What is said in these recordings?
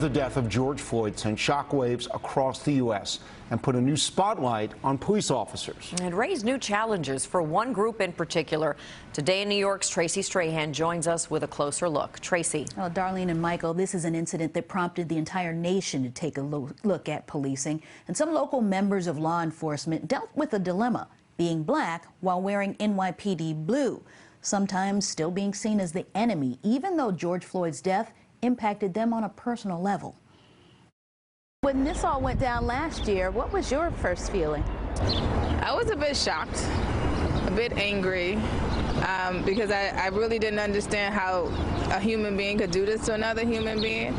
The death of George Floyd sent shockwaves across the U.S. and put a new spotlight on police officers. It raised new challenges for one group in particular. Today in New York's Tracie Strahan joins us with a closer look. Tracie. Well, Darlene and Michael, this is an incident that prompted the entire nation to take a look at policing. And some local members of law enforcement dealt with a dilemma, being black while wearing NYPD blue, sometimes still being seen as the enemy, even though George Floyd's death impacted them on a personal level. When this all went down last year, what was your first feeling? I was a bit shocked, a bit angry, because I really didn't understand how a human being could do this to another human being.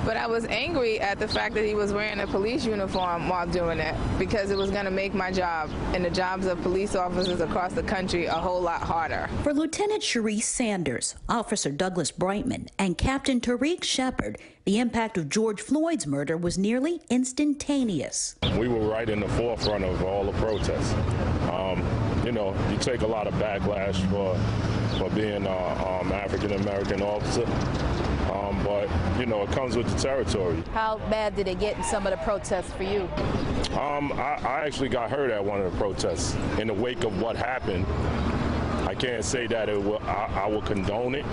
But I was angry at the fact that he was wearing a police uniform while doing it, because it was going to make my job and the jobs of police officers across the country a whole lot harder. For Lieutenant Cherise Sanders, Officer Douglas Brightman, and Captain Tariq Shepard, the impact of George Floyd's murder was nearly instantaneous. We were right in the forefront of all the protests. You know, you take a lot of backlash for being an African-American officer. But, you know, it comes with the territory. How bad did it get in some of the protests for you? I actually got hurt at one of the protests. In the wake of what happened, I can't say that I will condone it,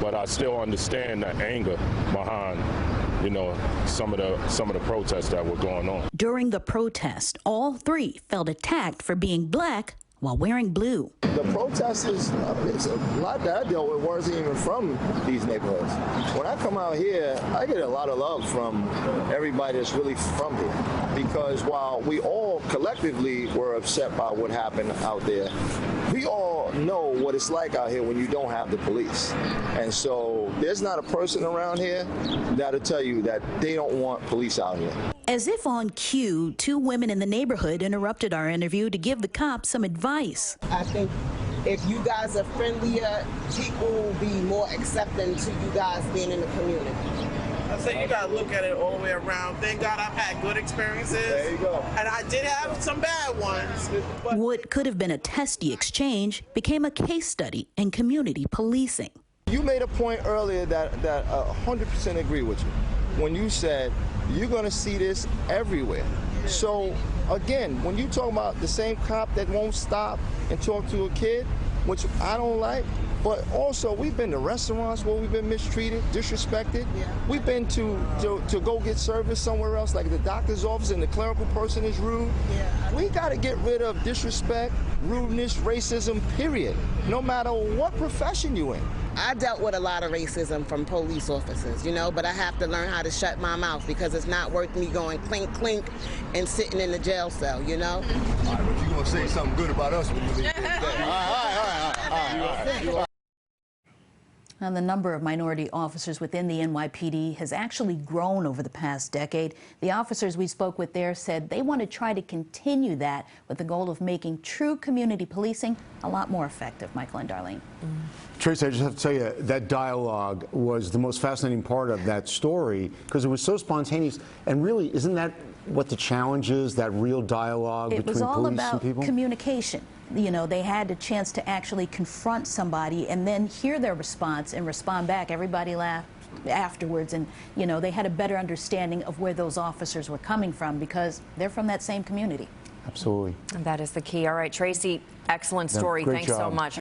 but I still understand the anger behind, you know, some of the protests that were going on. During the protest, all three felt attacked for being black while wearing blue. The protesters, it's a lot that I dealt with wasn't even from these neighborhoods. When I come out here, I get a lot of love from everybody that's really from here. Because while we all collectively were upset by what happened out there, we all know what it's like out here when you don't have the police. And so there's not a person around here that'll tell you that they don't want police out here. As if on cue, two women in the neighborhood interrupted our interview to give the cops some advice. I think if you guys are friendlier, people will be more accepting to you guys being in the community. I say you gotta look at it all the way around. Thank God I've had good experiences. There you go. And I did have some bad ones. But what could have been a testy exchange became a case study in community policing. You made a point earlier that 100% agree with you when you said you're going to see this everywhere. So again, when you talk about the same cop that won't stop and talk to a kid, which I don't like, but also we've been to restaurants where we've been mistreated, disrespected. Yeah. We've been to go get service somewhere else, like the doctor's office, and the clerical person is rude. Yeah. We got to get rid of disrespect, rudeness, racism, period, no matter what profession you're in. I dealt with a lot of racism from police officers, you know, but I have to learn how to shut my mouth because it's not worth me going clink, clink and sitting in the jail cell, you know? All right, but you're going to say something good about us when you leave today. All right. And the number of minority officers within the NYPD has actually grown over the past decade. The officers we spoke with there said they want to try to continue that with the goal of making true community policing a lot more effective. Michael and Darlene. Tracie, I just have to tell you, that dialogue was the most fascinating part of that story because it was so spontaneous. And really, isn't that what the challenge is, that real dialogue between police and people? It was all about communication. You know, they had a chance to actually confront somebody and then hear their response and respond back. Everybody laughed afterwards, and, you know, they had a better understanding of where those officers were coming from because they're from that same community. Absolutely. And that is the key. All right, Tracie, excellent story. Thanks so much.